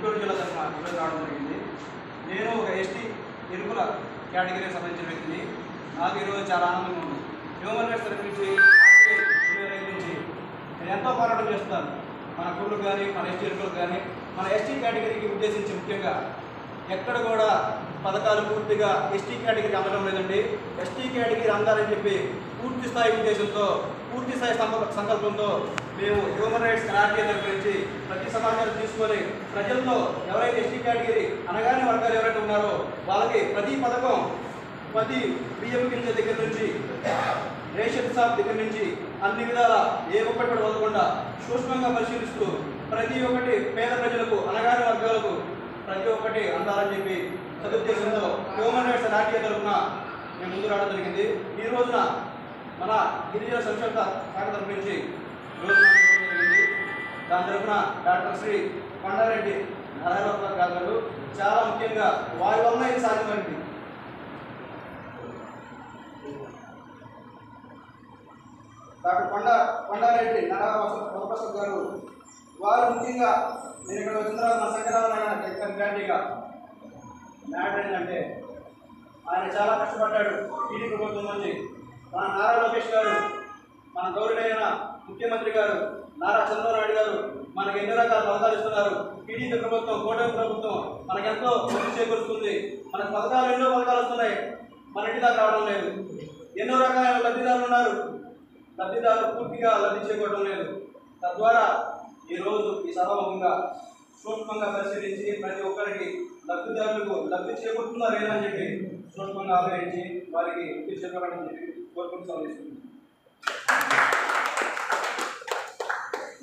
గుంటూరు జిల్లా తరఫున ఈరోజు రావడం జరిగింది. నేను ఒక ఎస్టీ ఎరుకుల కేటగిరీకి సంబంధించిన వ్యక్తిని. నాకు ఈరోజు చాలా ఆనందంగా ఉంది. హ్యూమన్ రైట్స్ తరఫు నుంచి నుంచి నేను ఎంతో పోరాటం చేస్తాను. మన కుర్లకు కానీ, మన ఎస్టీ ఎరుకులకు కానీ, మన ఎస్టీ కేటగిరీకి ఉద్దేశించి ముఖ్యంగా ఎక్కడ కూడా పథకాలు పూర్తిగా ఎస్టీ కేటగిరీ అందడం లేదండి. ఎస్టీ కేటగిరీ అందాలని చెప్పి పూర్తి స్థాయి ఉద్దేశంతో, పూర్తి స్థాయి సంకల్పంతో మేము హ్యూమన్ రైట్స్ ఎన్ఆర్టీ తరఫు నుంచి ప్రతి సమాచారం తీసుకొని ప్రజల్లో ఎవరైతే ఎస్టీ కేటగిరీ అనగానే వర్గాలు ఎవరైతే ఉన్నారో వాళ్ళకి ప్రతి పథకం, ప్రతి బియ్యం గింజ దగ్గర నుంచి, రేషన్ షాప్ దగ్గర నుంచి అన్ని విధాల ఏ ఒక్కటి కూడా వదలకుండా సూక్ష్మంగా పరిశీలిస్తూ ప్రతి ఒక్కటి పేద ప్రజలకు, అనగానే వర్గాలకు ప్రతి ఒక్కటి అందాలని చెప్పి సదుద్దేశంతో హ్యూమన్ రైట్స్ ఎన్ఆర్టీ తరఫున మేము ముందు రావడం జరిగింది. ఈ రోజున మన గిరిజన సంక్షేమ శాఖ తరఫు నుంచి రోజున జరిగింది. దాని తరఫున డాక్టర్ శ్రీ కొండారెడ్డి నారాయణరావు గారు చాలా ముఖ్యంగా వారి వల్ల ఇది సాధ్యమైంది. డాక్టర్ కొండారెడ్డి నారాయణరావు గారు వారు ముఖ్యంగా నేను ఇక్కడ వచ్చిన తర్వాత మన సంఘటన గ్యారంటీగా మ్యాటర్ ఏంటంటే ఆయన చాలా కష్టపడ్డాడు. టీడీ ప్రభుత్వం నుంచి మన నారా లోకేష్ గారు, మన గౌరవైన ముఖ్యమంత్రి గారు నారా చంద్రబాబు నాయుడు గారు మనకు ఎన్నో రకాల పథకాలు ఇస్తున్నారు. టీడీపీ ప్రభుత్వం, కూటమి ప్రభుత్వం మనకెంతో మంచి చేకూరుస్తుంది. మనకు ఎన్నో పథకాలు వస్తున్నాయి, మన ఇంటి దాకా రావడం లేదు. ఎన్నో రకాల లబ్ధిదారులు ఉన్నారు, లబ్ధిదారులు పూర్తిగా లబ్ధి చేకూరడం లేదు. తద్వారా ఈరోజు ఈ సభాముఖంగా సూక్ష్మంగా పరిశీలించి ప్రతి ఒక్కరికి లబ్ధిదారులకు లబ్ధి చేకూరుతుందా లేదా అని చెప్పి సూక్ష్మంగా ఆలోచించి వారికి చెప్పాలని చెప్పి కోరుకుంటూ